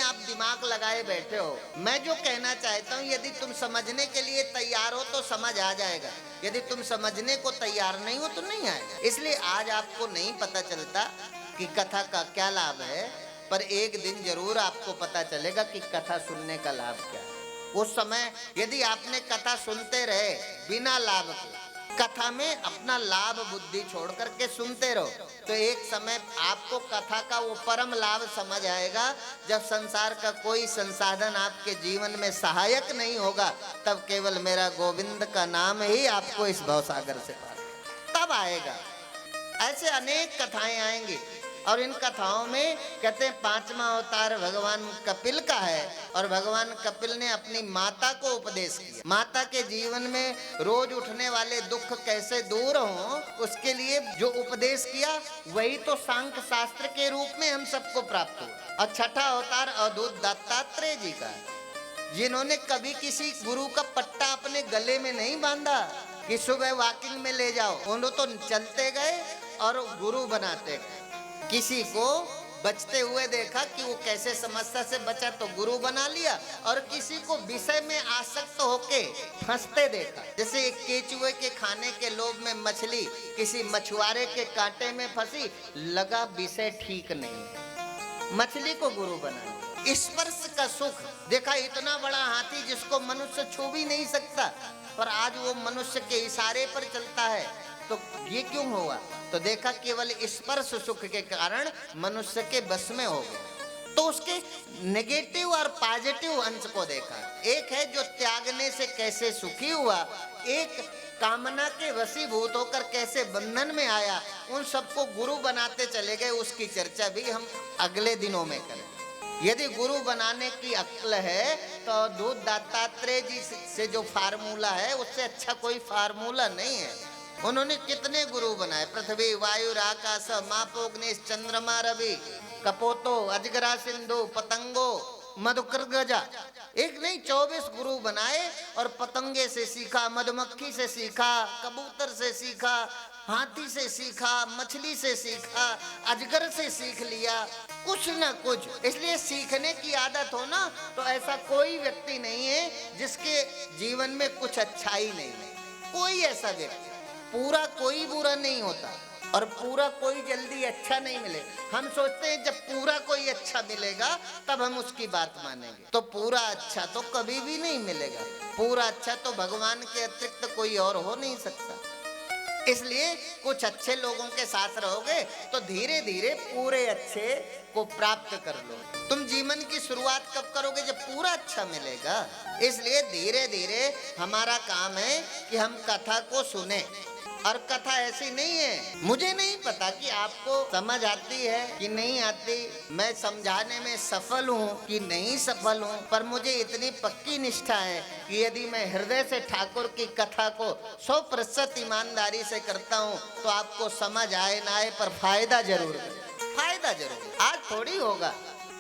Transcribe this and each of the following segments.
आप दिमाग लगाए बैठे हो। मैं जो कहना चाहता हूँ, यदि तुम समझने के लिए तैयार हो तो समझ आ जाएगा, यदि तुम समझने को तैयार नहीं हो तो नहीं आएगा। इसलिए आज आपको नहीं पता चलता कि कथा का क्या लाभ है, पर एक दिन जरूर आपको पता चलेगा कि कथा सुनने का लाभ क्या है। उस समय यदि आपने कथा सुनते रहे बिना लाभ के, कथा में अपना लाभ बुद्धि छोड़ करके सुनते रहो, तो एक समय आपको कथा का वो परम लाभ समझ आएगा। जब संसार का कोई संसाधन आपके जीवन में सहायक नहीं होगा, तब केवल मेरा गोविंद का नाम ही आपको इस भवसागर से पार तब आएगा। ऐसे अनेक कथाएं आएंगी, और इन कथाओं में कहते हैं पांचवा अवतार भगवान कपिल का है, और भगवान कपिल ने अपनी माता को उपदेश किया। माता के जीवन में रोज उठने वाले दुख कैसे दूर हों, उसके लिए जो उपदेश किया वही तो सांख्य शास्त्र के रूप में हम सबको प्राप्त हुआ। और छठा अवतार अवधूत दत्तात्रेय जी का है, जिन्होंने कभी किसी गुरु का पट्टा अपने गले में नहीं बांधा कि सुबह वॉकिंग में ले जाओ। उन्होंने तो चलते गए और गुरु बनाते गए। किसी को बचते हुए देखा कि वो कैसे समस्या से बचा तो गुरु बना लिया, और किसी को विषय में आसक्त होके फंसते देखा। जैसे एक केचुए के खाने के लोभ में मछली किसी मछुआरे के कांटे में फंसी, लगा विषय ठीक नहीं है, मछली को गुरु बना लिया। स्पर्श का सुख देखा, इतना बड़ा हाथी जिसको मनुष्य छू भी नहीं सकता, पर आज वो मनुष्य के इशारे पर चलता है, तो ये क्यों हुआ? तो देखा केवल स्पर्श सुख के कारण मनुष्य के बस में हो गया। तो उसके नेगेटिव और पॉजिटिव अंश को देखा। एक है जो त्यागने से कैसे सुखी हुआ, एक कामना के वशीभूत होकर कैसे बंधन में आया, उन सबको गुरु बनाते चले गए। उसकी चर्चा भी हम अगले दिनों में करें। यदि गुरु बनाने की अक्ल है तो अवधूत दत्तात्रेय जी से जो फार्मूला है उससे अच्छा कोई फार्मूला नहीं है। उन्होंने कितने गुरु बनाए, पृथ्वी वायु आकाश मापोग्निश चंद्रमा रवि कपोतो अजगरा सिंधु पतंगो मधुकर्गजा, एक नहीं 24 गुरु बनाए। और पतंगे से सीखा, मधुमक्खी से सीखा, कबूतर से सीखा, हाथी से सीखा, मछली से सीखा, अजगर से सीख लिया, कुछ ना कुछ। इसलिए सीखने की आदत हो ना, तो ऐसा कोई व्यक्ति नहीं है जिसके जीवन में कुछ अच्छाई नहीं है। कोई ऐसा व्यक्ति, पूरा कोई बुरा नहीं होता, और पूरा कोई जल्दी अच्छा नहीं मिले। हम सोचते हैं जब पूरा कोई अच्छा मिलेगा तब हम उसकी बात मानेंगे, तो पूरा अच्छा तो कभी भी नहीं मिलेगा। पूरा अच्छा तो भगवान के अतिरिक्त कोई और हो नहीं सकता। इसलिए कुछ अच्छे लोगों के साथ रहोगे तो धीरे धीरे पूरे अच्छे को प्राप्त कर लो। तुम जीवन की शुरुआत कब करोगे? जब पूरा अच्छा मिलेगा। इसलिए धीरे धीरे हमारा काम है कि हम कथा को सुने। और कथा ऐसी नहीं है, मुझे नहीं पता कि आपको समझ आती है कि नहीं आती, मैं समझाने में सफल हूँ कि नहीं सफल हूँ, पर मुझे इतनी पक्की निष्ठा है कि यदि मैं हृदय से ठाकुर की कथा को 100% ईमानदारी से करता हूँ तो आपको समझ आए ना आए पर फायदा जरूर है, फायदा जरूर। आज थोड़ी होगा,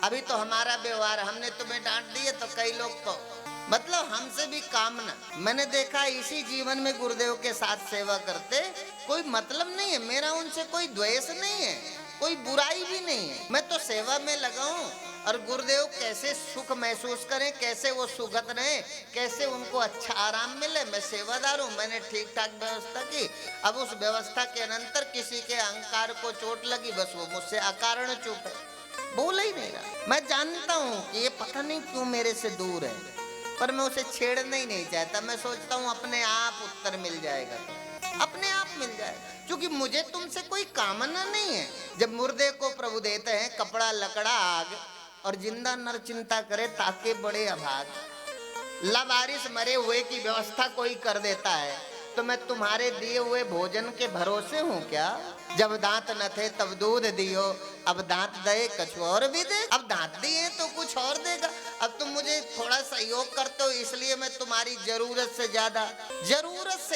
अभी तो हमारा व्यवहार, हमने तुम्हें डांट दिए तो कई लोग तो मतलब हमसे भी कामना। मैंने देखा इसी जीवन में गुरुदेव के साथ सेवा करते, कोई मतलब नहीं है मेरा उनसे, कोई द्वेष नहीं है, कोई बुराई भी नहीं है। मैं तो सेवा में लगा हूँ, और गुरुदेव कैसे सुख महसूस करें, कैसे वो सुगत रहे, कैसे उनको अच्छा आराम मिले। मैं सेवादार हूँ, मैंने ठीक ठाक व्यवस्था की। अब उस व्यवस्था के अनंतर किसी के अहंकार को चोट लगी, बस वो मुझसे अकारण चुप है, बोल ही नहीं रहा। मैं जानता हूँ कि ये पता नहीं क्यों मेरे से दूर है, पर मैं उसे छेड़ना ही नहीं चाहता। मैं सोचता हूँ अपने आप उत्तर मिल जाएगा, अपने आप मिल जाएगा, क्योंकि मुझे तुमसे कोई कामना नहीं है। जब मुर्दे को प्रभु देते हैं कपड़ा लकड़ा आग, और जिंदा नर चिंता करे ताके बड़े अभाग, लावारिस मरे हुए की व्यवस्था कोई कर देता है, तो मैं तुम्हारे दिए हुए भोजन के भरोसे हूँ क्या? जब दांत न थे तब दूध दियो, अब दांत दे कुछ और भी दे। अब दांत दिए तो कुछ और देगा। अब तुम मुझे थोड़ा सहयोग करते हो, इसलिए मैं तुम्हारी जरूरत से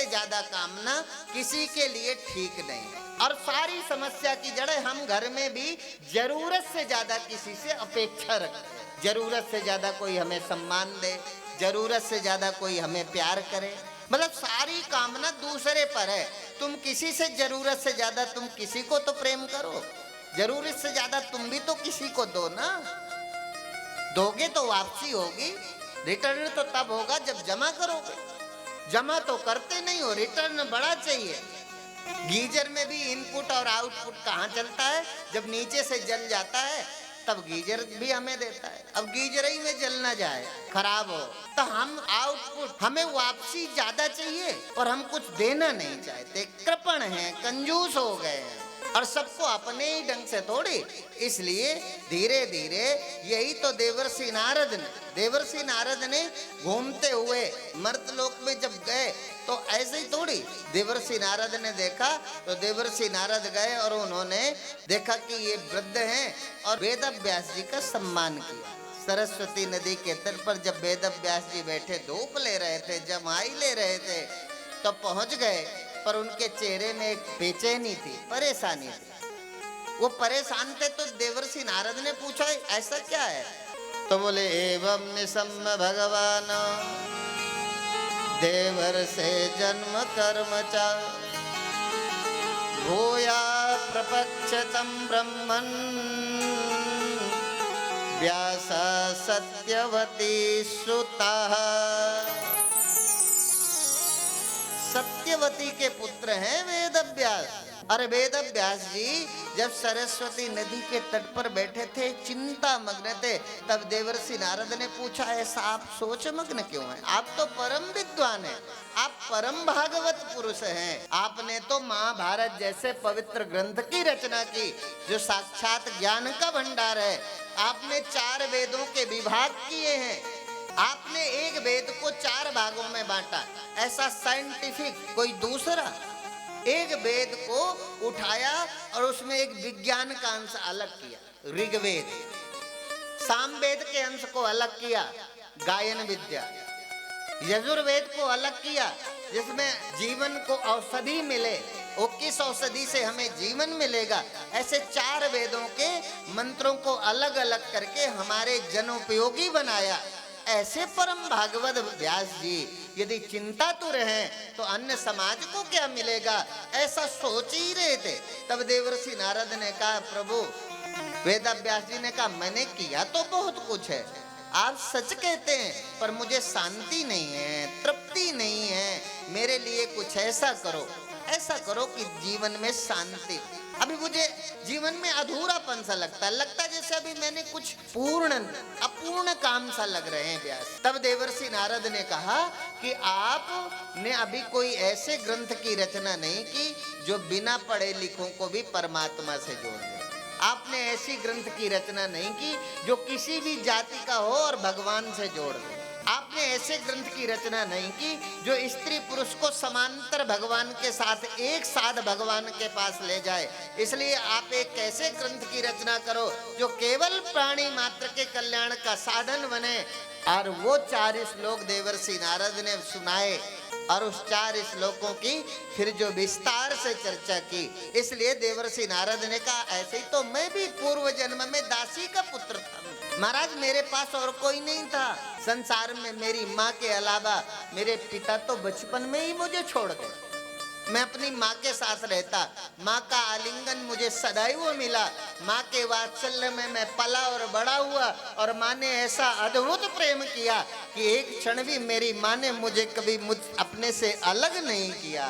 ज्यादा कामना किसी के लिए ठीक नहीं। और सारी समस्या की जड़ हम घर में भी जरूरत से ज्यादा किसी से अपेक्षा रखते हैं। जरूरत से ज्यादा कोई हमें सम्मान दे, जरूरत से ज्यादा कोई हमें प्यार करे, मतलब सारी कामना दूसरे पर है। तुम किसी से जरूरत से ज्यादा तुम किसी को तो प्रेम करो, जरूरत से ज्यादा तुम भी तो किसी को दो ना। दोगे तो वापसी होगी, रिटर्न तो तब होगा जब जमा करोगे। जमा तो करते नहीं हो, रिटर्न बड़ा चाहिए। गीजर में भी इनपुट और आउटपुट कहाँ चलता है? जब नीचे से जल जाता है तब गीजर भी हमें देता है। अब गीजर ही में जल ना जाए, खराब हो, तो हम आउटपुट, हमें वापसी ज्यादा चाहिए और हम कुछ देना नहीं चाहते। कृपण हैं, कंजूस हो गए हैं और सबको अपने ही ढंग से थोड़ी। इसलिए धीरे धीरे यही तो देवर्षि नारद ने घूमते हुए मर्तलोक में जब गए तो ऐसे ही थोड़ी। देवर्षि नारद ने देखा तो देवर्षि नारद गए और उन्होंने देखा कि ये वृद्ध हैं और वेद व्यास जी का सम्मान किया। सरस्वती नदी के तट पर जब वेद व्यास जी बैठे धूप ले रहे थे, जमाई ले रहे थे, तो पहुंच गए, पर उनके चेहरे में एक बेचैनी थी, परेशानी थी। वो परेशान थे तो देवर्षि नारद ने पूछा ऐसा क्या है? तो बोले एवं निसम्म भगवान देवर से जन्म कर्म च भूया प्रपक्षतम ब्रह्मन् व्यास सत्यवती सुता। सत्यवती के पुत्र हैं वेद व्यास। अरे वेद व्यास जी जब सरस्वती नदी के तट पर बैठे थे, चिंता मग्न थे, तब देवर्षि नारद ने पूछा ऐसा आप सोच मग्न क्यों हैं? आप तो परम विद्वान हैं, आप परम भागवत पुरुष हैं। आपने तो महाभारत जैसे पवित्र ग्रंथ की रचना की जो साक्षात ज्ञान का भंडार है। आपने 4 वेदों के विभाग किए हैं, आपने एक वेद को 4 भागों में बांटा। ऐसा साइंटिफिक कोई दूसरा एक वेद को उठाया और उसमें एक विज्ञान का अंश अलग किया, ऋग्वेद। सामवेद के अंश को अलग किया, गायन विद्या। यजुर्वेद को अलग किया जिसमें जीवन को औषधि मिले, वो किस औषधि से हमें जीवन मिलेगा। ऐसे 4 वेदों के मंत्रों को अलग अलग करके हमारे जनोपयोगी बनाया। ऐसे परम भागवत व्यास जी यदि चिंतातुर हैं तो अन्य समाज को क्या मिलेगा, ऐसा सोच ही रहे थे। तब देवर्षि नारद ने कहा प्रभु, वेद व्यास जी ने कहा मैंने किया तो बहुत कुछ है, आप सच कहते हैं, पर मुझे शांति नहीं है, तृप्ति नहीं है। मेरे लिए कुछ ऐसा करो कि जीवन में शांति। अभी मुझे जीवन में अधूरापन सा लगता है जैसे अभी मैंने कुछ अपूर्ण काम सा लग रहे हैं व्यास। तब देवर्षि नारद ने कहा कि आपने अभी कोई ऐसे ग्रंथ की रचना नहीं की जो बिना पढ़े लिखों को भी परमात्मा से जोड़ दे। आपने ऐसी ग्रंथ की रचना नहीं की जो किसी भी जाति का हो और भगवान से जोड़ दे। आपने ऐसे ग्रंथ की रचना नहीं की जो स्त्री पुरुष को समांतर भगवान के साथ एक साथ भगवान के पास ले जाए। इसलिए आप एक ऐसे ग्रंथ की रचना करो जो केवल प्राणी मात्र के कल्याण का साधन बने। और वो 4 श्लोक देवर्षि नारद ने सुनाए और उस 4 श्लोकों की फिर जो विस्तार से चर्चा की। इसलिए देवर्षि नारद ने कहा ऐसे ही तो मैं भी पूर्व जन्म में दासी का पुत्र था महाराज, मेरे पास और कोई नहीं था संसार में मेरी माँ के अलावा। मेरे पिता तो बचपन में ही मुझे छोड़ गए, मैं अपनी माँ के साथ रहता, माँ का आलिंगन मुझे सदैव मिला, माँ के वात्सल्य में मैं पला और बड़ा हुआ। और माँ ने ऐसा अद्भुत प्रेम किया कि एक क्षण भी मेरी माँ ने मुझे कभी अपने से अलग नहीं किया,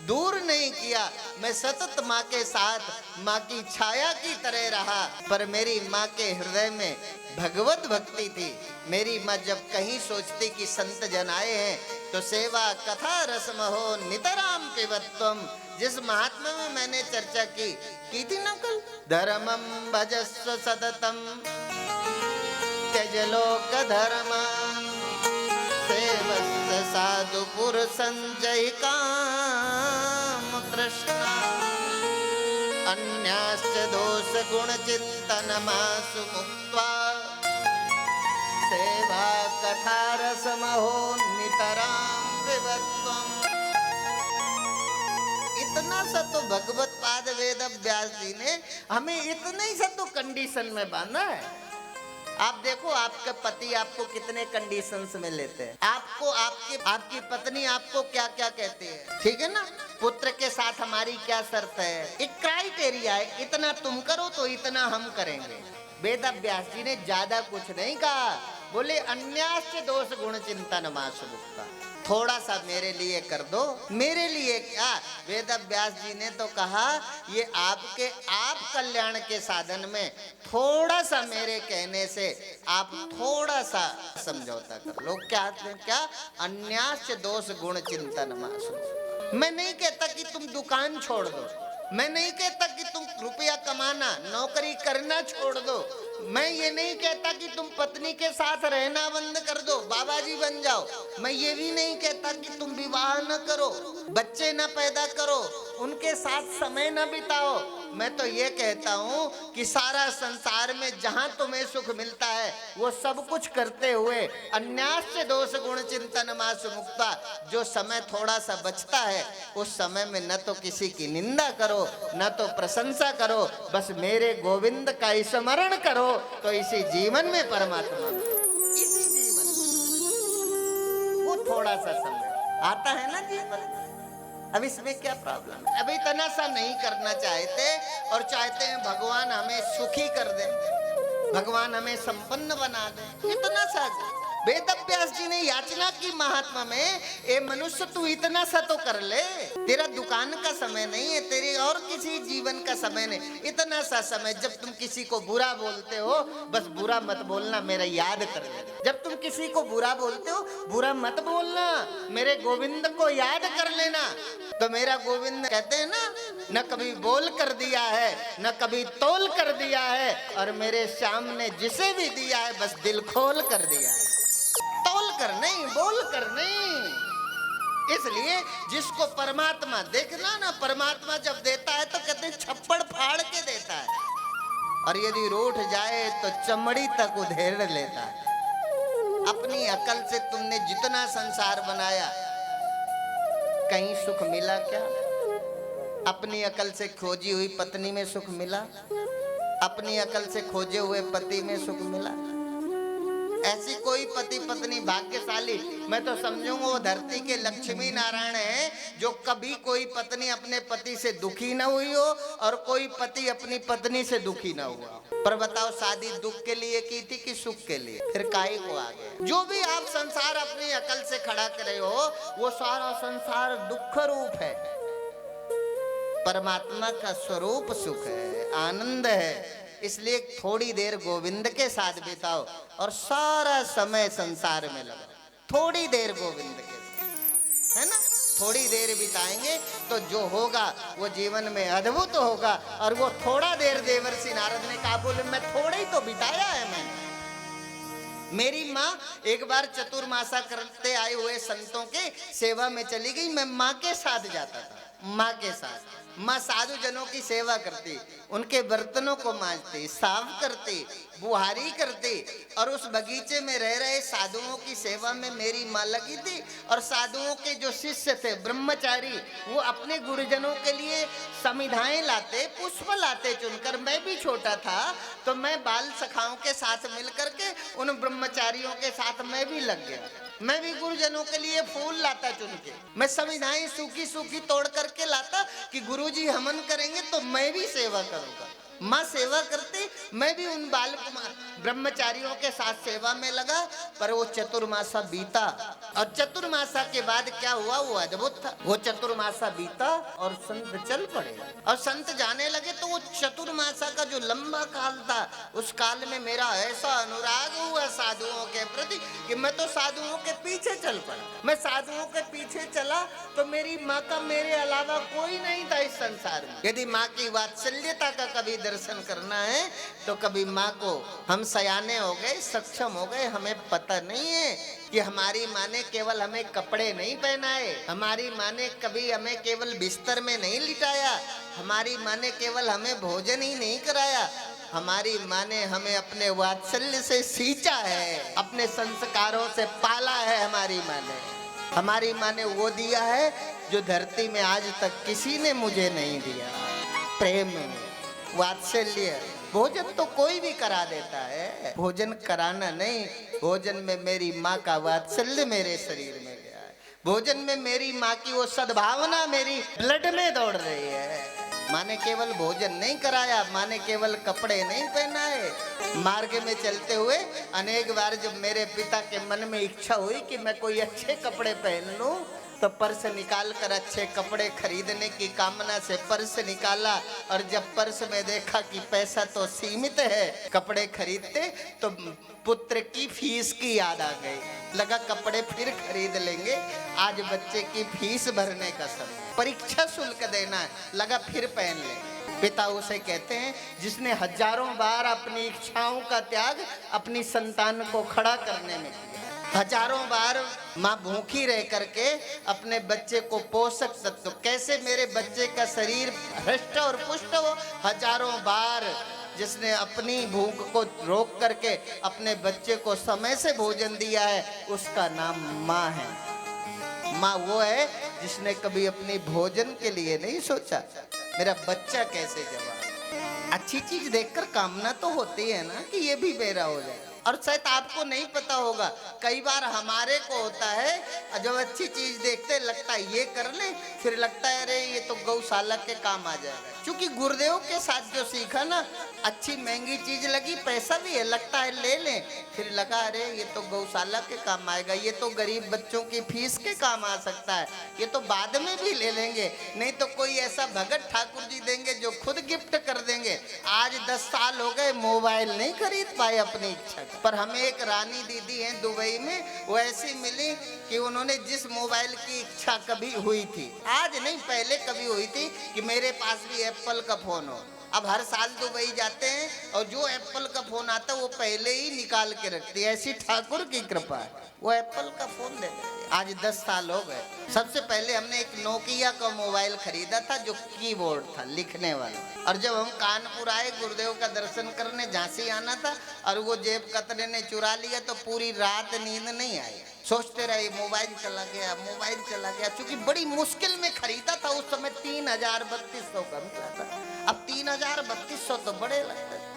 दूर नहीं किया। मैं सतत माँ के साथ माँ की छाया की तरह रहा। पर मेरी माँ के हृदय में भगवत भक्ति थी। मेरी माँ जब कहीं सोचती कि संत जन आए हैं तो सेवा कथा रसम हो नितराम पिबत्वम। जिस महात्मा में मैंने चर्चा की थी ना कल, धर्मम भजस्व सततम त्यज लोक धर्मम सेवस्य साधु पुरुषं जय काम कृष्ण अन्याश्च दोष गुण चिंतनमासु मुक्त्वा सेवा कथा रसमहो नितराम विवत्वम्। इतना सा तो भगवत पाद वेद व्यास जी ने हमें इतने ही सा तो कंडीशन में बांधा है। आप देखो आपके पति आपको कितने कंडीशंस में लेते हैं, आपको आपकी पत्नी आपको क्या क्या कहती है, ठीक है ना। पुत्र के साथ हमारी क्या शर्त है, एक क्राइटेरिया है, इतना तुम करो तो इतना हम करेंगे। वेद व्यास जी ने ज्यादा कुछ नहीं कहा, बोले अन्यास्य दोष गुण चिंतन मास मुक्ता, थोड़ा सा मेरे लिए कर दो। मेरे लिए क्या, वेद व्यास जी ने तो कहा ये आपके आप कल्याण के साधन में थोड़ा सा मेरे कहने से आप थोड़ा सा समझौता कर लो। क्या अन्यास्य दोष गुण चिंतन मास। मैं नहीं कहता कि तुम दुकान छोड़ दो, मैं नहीं कहता कि तुम रुपया कमाना नौकरी करना छोड़ दो, मैं ये नहीं कहता कि तुम पत्नी के साथ रहना बंद कर दो, बाबा जी बन जाओ, मैं ये भी नहीं कहता कि तुम विवाह न करो, बच्चे न पैदा करो, उनके साथ समय न बिताओ। मैं तो ये कहता हूँ कि सारा संसार में जहां तुम्हें सुख मिलता है वो सब कुछ करते हुए अन्यास्य दोष गुण चिंतन मास मुक्ता, जो समय थोड़ा सा बचता है उस समय में न तो किसी की निंदा करो न तो प्रशंसा करो, बस मेरे गोविंद का स्मरण करो, तो इसी जीवन में परमात्मा, इसी जीवन वो थोड़ा सा समय आता है ना जीवन। अब इसमें क्या प्रॉब्लम है? अभी इतना सा नहीं करना चाहते और चाहते हैं भगवान हमें सुखी कर दे, भगवान हमें संपन्न बना दे, इतना सा। वेद व्यास जी ने याचना की महात्मा में, ए मनुष्य तू इतना सा तो कर ले, तेरा दुकान का समय नहीं है, तेरे और किसी जीवन का समय नहीं, इतना सा समय जब तुम किसी को बुरा बोलते हो बस बुरा मत बोलना, मेरा याद कर लेना। जब तुम किसी को बुरा बोलते हो बुरा मत बोलना, मेरे गोविंद को याद कर लेना। तो मेरा गोविंद कहते हैं ना, न कभी बोल कर दिया है न कभी तोल कर दिया है, और मेरे श्याम ने जिसे भी दिया है बस दिल खोल कर दिया है, तोल कर नहीं, बोल कर नहीं। इसलिए जिसको परमात्मा देखना ना, परमात्मा जब देता है तो कहते हैं छप्पड़ फाड़ के देता है, और यदि रूठ जाए तो चमड़ी तक उधेड़ लेता है। अपनी अकल से तुमने जितना संसार बनाया कहीं सुख मिला क्या? अपनी अकल से खोजी हुई पत्नी में सुख मिला? अपनी अकल से खोजे हुए पति में सुख मिला? ऐसी कोई पति पत्नी भाग्यशाली मैं तो समझूंगा वो धरती के लक्ष्मी नारायण है, जो कभी कोई पत्नी अपने पति से दुखी न हुई हो और कोई पति अपनी पत्नी से दुखी न हुआ। पर बताओ, शादी दुख के लिए की थी कि सुख के लिए? फिर काहे को आ गए? जो भी आप संसार अपनी अकल से खड़ा करे हो वो सारा संसार दुख रूप है। परमात्मा का स्वरूप सुख है, आनंद है। इसलिए थोड़ी देर गोविंद के साथ बिताओ और सारा समय संसार में लगाओ। थोड़ी देर गोविंद के साथ, है ना? थोड़ी देर बिताएंगे तो जो होगा वो जीवन में अद्भुत होगा। और वो थोड़ा देर देवर्षि नारद ने कहा, बोले मैं थोड़ा ही तो बिताया है मैंने। मेरी माँ एक बार चतुर्मासा करते आए हुए संतों के सेवा में चली गई, मैं माँ के साथ जाता था। माँ के साथ माँ साधु जनों की सेवा करती, उनके बर्तनों को मांजती, साफ करती, बुहारी करती, और उस बगीचे में रह रहे साधुओं की सेवा में मेरी माँ लगी थी। और साधुओं के जो शिष्य थे ब्रह्मचारी, वो अपने गुरुजनों के लिए समिधाएं लाते, पुष्प लाते चुनकर। मैं भी छोटा था तो मैं बाल सखाओं के साथ मिलकर के उन ब्रह्मचारियों के साथ मैं भी लग गया। मैं भी गुरुजनों के लिए फूल लाता चुन के, मैं समिधाएं सूखी सूखी तोड़ करके लाता कि गुरुजी हमन करेंगे तो मैं भी सेवा करूंगा। माँ सेवा करती, मैं भी उन बाल कुमार ब्रह्मचारियों के साथ सेवा में लगा। पर वो चतुर्मासा बीता, और चतुर्मासा के बाद क्या हुआ वो अद्भुत था। वो चतुर्मासा बीता और संत चल पड़े, और संत जाने लगे। तो वो चतुर्मासा का जो लंबा काल था, उस काल में मेरा ऐसा अनुराग हुआ साधुओं के प्रति कि मैं तो साधुओं के पीछे चल पड़ा। मैं साधुओं के पीछे चला तो मेरी माँ का मेरे अलावा कोई नहीं था इस संसार में। यदि माँ की वात्सल्यता का कभी दर्शन करना है तो कभी माँ को, हम सयाने हो गए, सक्षम हो गए, हमें पता नहीं है कि हमारी माँ ने केवल हमें कपड़े नहीं पहनाए, हमारी माँ ने कभी हमें केवल बिस्तर में नहीं लिटाया, हमारी माँ ने केवल हमें भोजन ही नहीं कराया, हमारी माँ ने हमें अपने वात्सल्य से सींचा है, अपने संस्कारों से पाला है। हमारी माँ ने वो दिया है जो धरती में आज तक किसी ने मुझे नहीं दिया। प्रेम, वात्सल्य। भोजन तो कोई भी करा देता है, भोजन कराना नहीं, भोजन में मेरी माँ का वात्सल्य मेरे शरीर में गया है। भोजन में मेरी माँ की वो सद्भावना मेरी ब्लड में दौड़ रही है। माँ ने केवल भोजन नहीं कराया, माँ ने केवल कपड़े नहीं पहनाए। मार्ग में चलते हुए अनेक बार जब मेरे पिता के मन में इच्छा हुई कि मैं कोई अच्छे कपड़े पहन लूं, तो पर्स निकाल कर अच्छे कपड़े खरीदने की कामना से पर्स निकाला, और जब पर्स में देखा कि पैसा तो सीमित है कपड़े खरीदते, तो पुत्र की फीस की याद आ गई। लगा कपड़े फिर खरीद लेंगे, आज बच्चे की फीस भरने का समय, परीक्षा शुल्क देना है, लगा फिर पहन लेंगे। पिता उसे कहते हैं जिसने हजारों बार अपनी इच्छाओं का त्याग अपनी संतान को खड़ा करने में किया। हजारों बार माँ भूखी रह करके अपने बच्चे को पोषक तत्व, कैसे मेरे बच्चे का शरीर हृष्ट और पुष्ट हो, हजारों बार जिसने अपनी भूख को रोक करके अपने बच्चे को समय से भोजन दिया है, उसका नाम माँ है। माँ वो है जिसने कभी अपनी भोजन के लिए नहीं सोचा मेरा बच्चा कैसे जवाब। अच्छी चीज देखकर कामना तो होती है ना कि ये भी मेरा हो जाए। और शायद आपको नहीं पता होगा, कई बार हमारे को होता है जब अच्छी चीज देखते लगता है ये कर ले, फिर लगता है अरे ये तो गौशाला के काम आ जाएगा। क्योंकि गुरुदेव के साथ जो सीखा ना, अच्छी महंगी चीज लगी, पैसा भी है, लगता है ले लें, फिर लगा अरे ये तो गौशाला के काम आएगा, ये तो गरीब बच्चों की फीस के काम आ सकता है, ये तो बाद में भी ले लेंगे, नहीं तो कोई ऐसा भगत ठाकुर जी देंगे जो खुद गिफ्ट कर देंगे। आज 10 साल हो गए मोबाइल नहीं खरीद पाए अपनी इच्छा का। पर हमें एक रानी दीदी हैं दुबई में, वो ऐसी मिली कि उन्होंने जिस मोबाइल की इच्छा कभी हुई थी, आज नहीं पहले कभी हुई थी कि मेरे पास भी एप्पल का फोन हो। अब हर साल दुबई जाते हैं और जो एप्पल का फोन आता है वो पहले ही निकाल के रखती है, ऐसी ठाकुर की कृपा है, वो एप्पल का फोन दे देती है। आज 10 साल हो गए। सबसे पहले हमने एक नोकिया का मोबाइल खरीदा था जो कीबोर्ड था, लिखने वाला। और जब हम कानपुर आए गुरुदेव का दर्शन करने, झांसी आना था, और वो जेब कतरे ने चुरा लिया, तो पूरी रात नींद नहीं आई। सोचते रहे मोबाइल चला गया, मोबाइल चला गया, क्योंकि बड़ी मुश्किल में खरीदा था। उस समय 3,3200 का मिला था। अब 3,3200 तो बड़े लगते थे।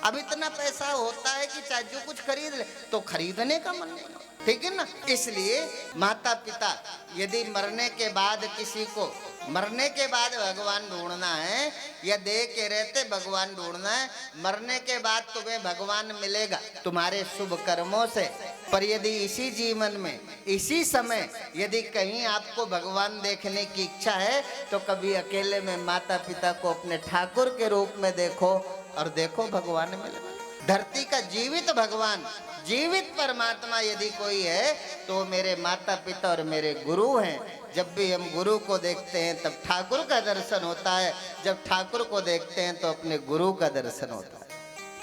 अब इतना पैसा होता है कि चाहे जो कुछ खरीद ले तो खरीदने का मन नहीं, ठीक है ना। इसलिए माता पिता यदि मरने के बाद किसी को, मरने के बाद भगवान ढूंढना है या दे के रहते भगवान ढूंढना है, मरने के बाद तुम्हें भगवान मिलेगा तुम्हारे शुभ कर्मों से। पर यदि इसी जीवन में इसी समय यदि कहीं आपको भगवान देखने की इच्छा है, तो कभी अकेले में माता पिता को अपने ठाकुर के रूप में देखो और देखो भगवान मिलेगा। धरती का जीवित भगवान, जीवित परमात्मा यदि कोई है तो मेरे माता पिता और मेरे गुरु हैं। जब भी हम गुरु को देखते हैं तब ठाकुर का दर्शन होता है, जब ठाकुर को देखते हैं तो अपने गुरु का दर्शन होता है।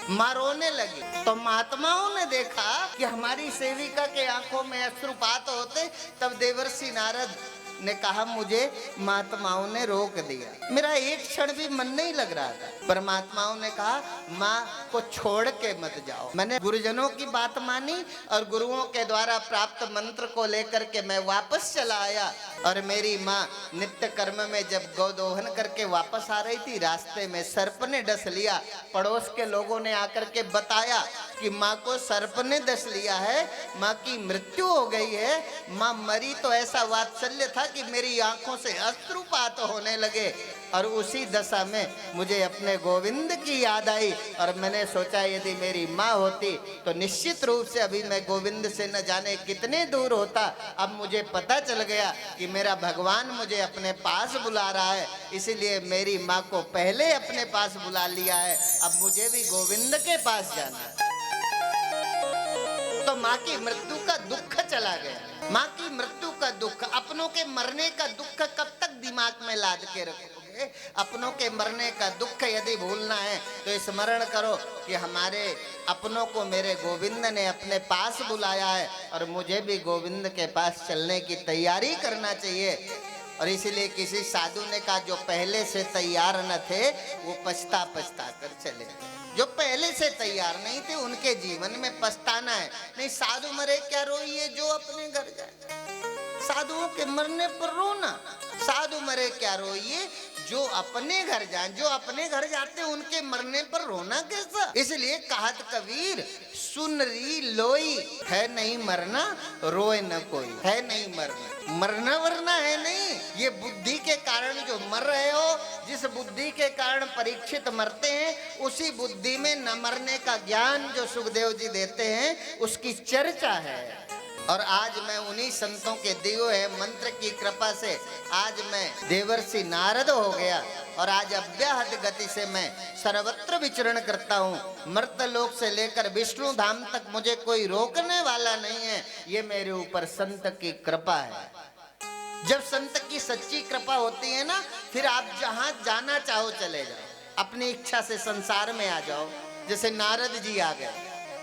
माँ रोने लगी तो महात्माओं ने देखा कि हमारी सेविका के आंखों में अश्रुपात होते, तब देवर्षि नारद ने कहा मुझे महात्माओं ने रोक दिया, मेरा एक क्षण भी मन नहीं लग रहा था। परमात्माओं ने कहा माँ को छोड़ के मत जाओ। मैंने गुरुजनों की बात मानी और गुरुओं के द्वारा प्राप्त मंत्र को लेकर के मैं वापस चला आया। और मेरी माँ नित्य कर्म में जब गोदोहन करके वापस आ रही थी, रास्ते में सर्प ने डस लिया। पड़ोस के लोगों ने आकर के बताया कि माँ को सर्प ने डस लिया है, माँ की मृत्यु हो गई है, माँ मरी तो ऐसा वात्सल्य था कि मेरी आंखों से अश्रुपात होने लगे। और उसी दशा में मुझे अपने गोविंद की याद आई और मैंने सोचा यदि मेरी माँ होती तो निश्चित रूप से अभी मैं गोविंद से न जाने कितने दूर होता। अब मुझे पता चल गया कि मेरा भगवान मुझे अपने पास बुला रहा है, इसीलिए मेरी माँ को पहले अपने पास बुला लिया है, अब मुझे भी गोविंद के पास जाना है। तो माँ की मृत्यु का दुख चला गया। माँ की मृत्यु का दुख, अपनों के मरने का दुख कब तक दिमाग में लाद के रखोगे? अपनों के मरने का दुख यदि भूलना है तो स्मरण करो कि हमारे अपनों को मेरे गोविंद ने अपने पास बुलाया है और मुझे भी गोविंद के पास चलने की तैयारी करना चाहिए। और इसीलिए किसी साधु ने कहा जो पहले से तैयार न थे वो पछता पछता कर चले। जो पहले से तैयार नहीं थे उनके जीवन में पछताना है। नहीं, साधु मरे क्या रोइए जो अपने घर जाए, साधुओं के मरने पर रोना। साधु मरे क्या रोइए जो अपने घर जाए, जो अपने घर जाते उनके मरने पर रोना कैसा। इसलिए कहत कबीर सुन री लोई, है नहीं मरना रोए न कोई, है नहीं मरना, मरना वरना है नहीं। ये बुद्धि के कारण जो मर रहे हो, जिस बुद्धि के कारण परीक्षित मरते हैं, उसी बुद्धि में न मरने का ज्ञान जो सुखदेव जी देते हैं उसकी चर्चा है। और आज मैं उन्हीं संतों के दिए हुए मंत्र की कृपा से आज मैं देवर्षि नारद हो गया और आज अव्याहत गति से मैं सर्वत्र विचरण करता हूँ। मर्तलोक से लेकर विष्णु धाम तक मुझे कोई रोकने वाला नहीं है। ये मेरे ऊपर संत की कृपा है। जब संत की सच्ची कृपा होती है ना, फिर आप जहां जाना चाहो चले जाओ, अपनी इच्छा से संसार में आ जाओ। जैसे नारद जी आ गए,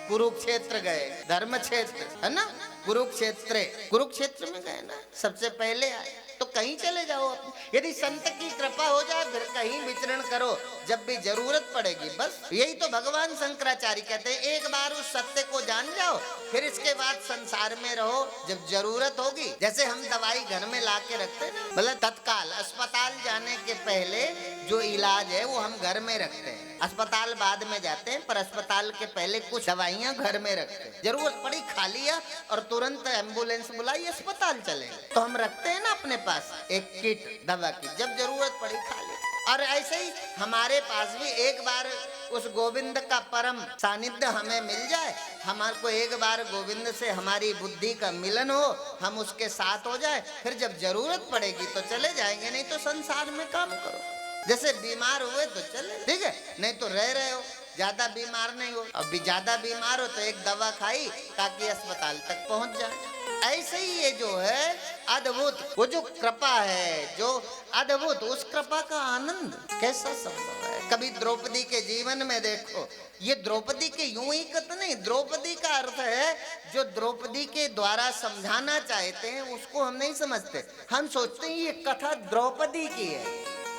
कुरुक्षेत्र गए, धर्म क्षेत्र है ना, कुरुक्षेत्र में गए ना, सबसे पहले आए। तो कहीं चले जाओ, यदि संत की कृपा हो जाए फिर कहीं विचरण करो जब भी जरूरत पड़ेगी। बस यही तो भगवान शंकराचार्य कहते हैं, एक बार उस सत्य को जान जाओ, फिर इसके बाद संसार में रहो जब जरूरत होगी। जैसे हम दवाई घर में ला के रखते हैं, मतलब तत्काल अस्पताल जाने के पहले जो इलाज है वो हम घर में रखते हैं। अस्पताल बाद में जाते हैं, पर अस्पताल के पहले कुछ दवाइयां घर में रखते हैं। जरूरत पड़ी खा लिया और तुरंत एम्बुलेंस बुलाई, अस्पताल चले गए। तो हम रखते हैं ना अपने पास एक किट दवा की, जब जरूरत पड़ी खा ली। और ऐसे ही हमारे पास भी एक बार उस गोविंद का परम सानिध्य हमें मिल जाए, हमारे को एक बार गोविंद से हमारी बुद्धि का मिलन हो, हम उसके साथ हो जाए, फिर जब जरूरत पड़ेगी तो चले जाएंगे, नहीं तो संसार में काम करो। जैसे बीमार हुए तो चले, ठीक है, नहीं तो रह रहे हो, ज्यादा बीमार नहीं हो। अब भी ज्यादा बीमार हो तो एक दवा खाई ताकि अस्पताल तक पहुंच जाए। ऐसे ही ये जो है अद्भुत, वो जो कृपा है जो अद्भुत, उस कृपा का आनंद कैसा संभव है। कभी द्रौपदी के जीवन में देखो, ये द्रौपदी के यूं ही कथ नहीं, द्रौपदी का अर्थ है जो द्रौपदी के द्वारा समझाना चाहते हैं उसको हम नहीं समझते। हम सोचते हैं ये कथा द्रौपदी की है,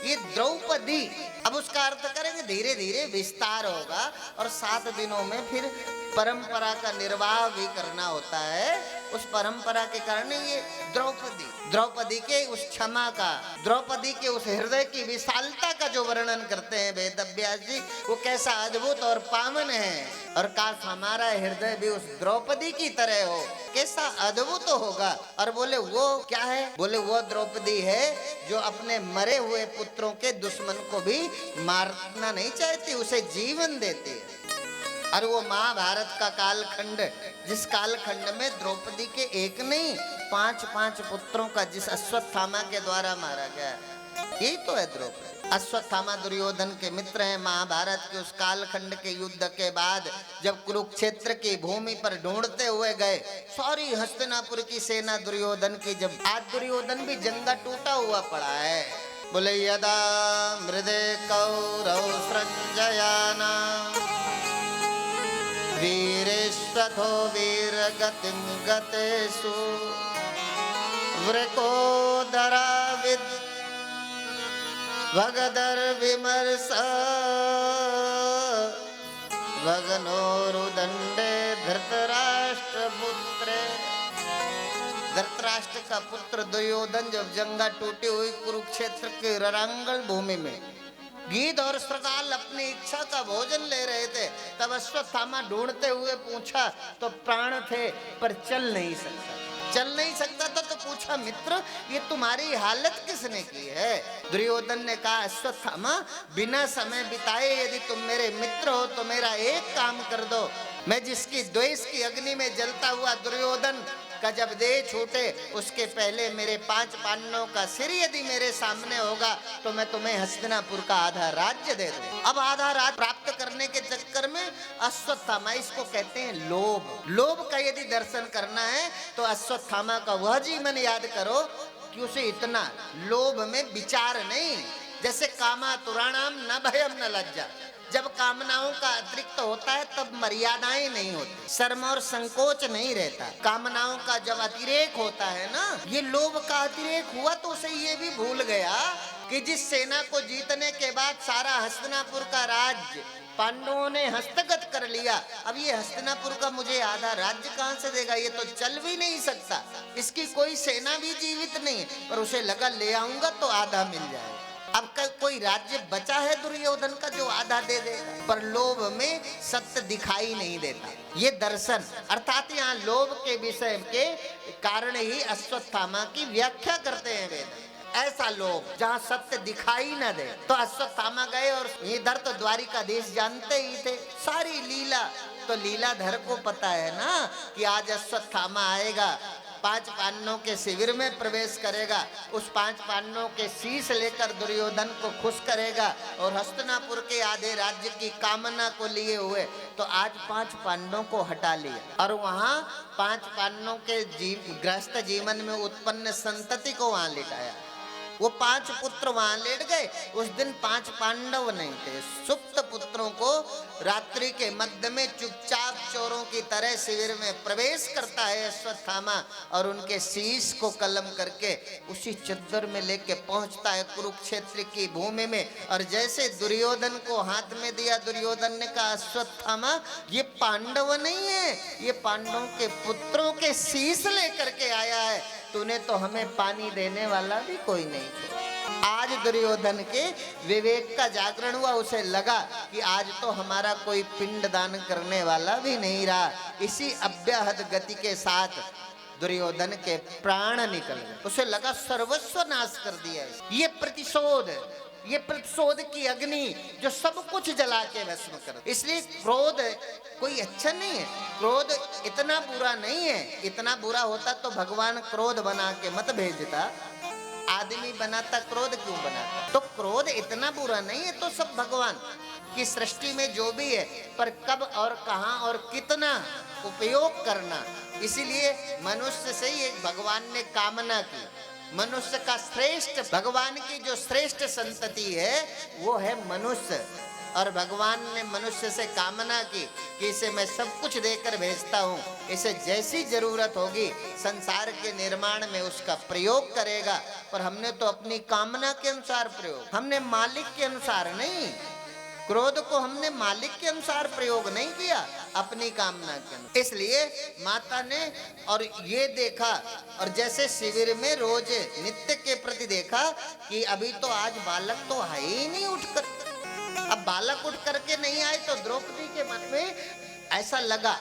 ये द्रौपदी। अब उसका अर्थ करेंगे, धीरे धीरे विस्तार होगा और 7 दिनों में फिर परंपरा का निर्वाह भी करना होता है। उस परंपरा के कारण ये द्रौपदी के उस क्षमा का, द्रौपदी के उस हृदय की विशालता का जो वर्णन करते हैं वेद व्यास जी, वो कैसा अद्भुत और पावन है। और काश हमारा हृदय भी उस द्रौपदी की तरह हो, कैसा अद्भुत होगा। और बोले वो क्या है, बोले वो द्रौपदी है जो अपने मरे हुए पुत्रों के दुश्मन को भी मारना नहीं चाहती, उसे जीवन देती है। और वो महाभारत का कालखंड, जिस कालखंड में द्रौपदी के एक नहीं 5 पुत्रों का जिस अश्वत्थामा के द्वारा मारा गया, यही तो है द्रौपदी। अश्वत्थामा दुर्योधन के मित्र हैं। महाभारत के उस कालखंड के युद्ध के बाद जब कुरुक्षेत्र की भूमि पर ढूंढते हुए गए सारी हस्तिनापुर की सेना दुर्योधन की, जब आज दुर्योधन भी जंगा टूटा हुआ पड़ा है। बोले यदा मृदे कौरव संजयाना वीरेश्वथो वीरगतिं गतेषु वृकोदराविद भगदर विमर्श भगनोरुदंडे धृतराष्ट्र पुत्रे। धृतराष्ट्र का पुत्र दुर्योधन जब जंगा टूटी हुई कुरुक्षेत्र के रणांगण भूमि में गीध और श्रृगाल अपनी इच्छा का भोजन ले रहे थे, तब अश्वत्थामा ढूंढते हुए पूछा तो प्राण थे पर चल नहीं सकता था। तो पूछा मित्र ये तुम्हारी हालत किसने की है। दुर्योधन ने कहा अश्वत्थामा बिना समय बिताए यदि तुम मेरे मित्र हो तो मेरा एक काम कर दो, मैं जिसकी द्वेष की अग्नि में जलता हुआ दुर्योधन का जब देह छूटे उसके पहले मेरे 5 पांडवों का सिर यदि मेरे सामने होगा तो मैं तुम्हें हस्तिनापुर का आधा राज्य दे दूं। अब आधा राज्य प्राप्त करने के चक्कर में अश्वत्थामा, इसको कहते हैं लोभ का यदि दर्शन करना है तो अश्वत्थामा का वह जीवन याद करो कि उसे इतना लोभ में विचार नहीं। जैसे कामातुराणाम न भयम न लज्जा, जब कामनाओं का अतिरिक्त होता है तब मर्यादाएं नहीं होती, शर्म और संकोच नहीं रहता। कामनाओं का जब अतिरेक होता है ना, ये लोभ का अतिरेक हुआ तो उसे ये भी भूल गया कि जिस सेना को जीतने के बाद सारा हस्तिनापुर का राज्य पांडवों ने हस्तगत कर लिया, अब ये हस्तिनापुर का मुझे आधा राज्य कहां से देगा, ये तो चल भी नहीं सकता, इसकी कोई सेना भी जीवित नहीं है। पर उसे लगा ले आऊंगा तो आधा मिल जाएगा। अब कोई राज्य बचा है दुर्योधन का जो आधा दे देगा? पर लोभ में सत्य दिखाई नहीं देता। ये दर्शन अर्थात यहाँ लोभ के विषय के कारण ही अश्वत्थामा की व्याख्या करते हैं वेद। ऐसा लोभ जहाँ सत्य दिखाई न दे। तो अश्वत्थामा गए और इधर तो द्वारिकाधीश जानते ही थे सारी लीला। तो लीलाधर को पता है ना कि आज अश्वत्थामा आएगा, 5 पांडवों के शिविर में प्रवेश करेगा, उस 5 पांडवों के शीश लेकर दुर्योधन को खुश करेगा और हस्तिनापुर के आधे राज्य की कामना को लिए हुए तो आज 5 पांडवों को हटा लिया और वहां 5 पांडवों के गृहस्थ जीवन में उत्पन्न संतति को वहां लिटाया। वो 5 पुत्र वहां लेट गए। उस दिन 5 पांडव नहीं थे। सुप्त पुत्रों को रात्रि के मध्य में चुपचाप चोरों की तरह शिविर में प्रवेश करता है अश्वत्थामा और उनके शीश को कलम करके उसी चद्दर में लेके पहुंचता है कुरुक्षेत्र की भूमि में। और जैसे दुर्योधन को हाथ में दिया, दुर्योधन ने कहा अश्वत्थामा ये पांडव नहीं है, ये पांडवों के पुत्रों के शीश लेकर के आया है। तूने तो हमें पानी देने वाला भी कोई नहीं छोड़ा। आज दुर्योधन के विवेक का जागरण हुआ। उसे लगा कि आज तो हमारा कोई पिंड दान करने वाला भी नहीं रहा। इसी अव्याहत गति के साथ दुर्योधन के प्राण निकल गए। उसे लगा सर्वस्व नाश कर दिया। ये प्रतिशोध, ये प्रतिशोध की अग्नि जो सब कुछ जला के भस्म कर। इसलिए क्रोध कोई अच्छा नहीं है। क्रोध इतना बुरा नहीं है। इतना बुरा होता तो भगवान क्रोध बना के मत भेजता। आदमी बनाता, क्रोध क्यों बनाता? तो क्रोध इतना बुरा नहीं है। तो सब भगवान की सृष्टि में जो भी है, पर कब और कहां और कितना उपयोग करना। इसीलिए मनुष्य से ही एक भगवान ने कामना की। मनुष्य का श्रेष्ठ, भगवान की जो श्रेष्ठ संतति है वो है मनुष्य। और भगवान ने मनुष्य से कामना की कि इसे मैं सब कुछ देकर भेजता हूँ, इसे जैसी जरूरत होगी संसार के निर्माण में उसका प्रयोग करेगा। पर हमने तो अपनी कामना के अनुसार प्रयोग, हमने मालिक के अनुसार नहीं। क्रोध को हमने मालिक के अनुसार प्रयोग नहीं किया, अपनी कामना के अनुसार। इसलिए माता ने और ये देखा, और जैसे शिविर में रोज नित्य के प्रति देखा कि अभी तो आज बालक तो है ही नहीं उठकर। अब बालक उठ करके नहीं आए तो द्रौपदी के मन में ऐसा लगा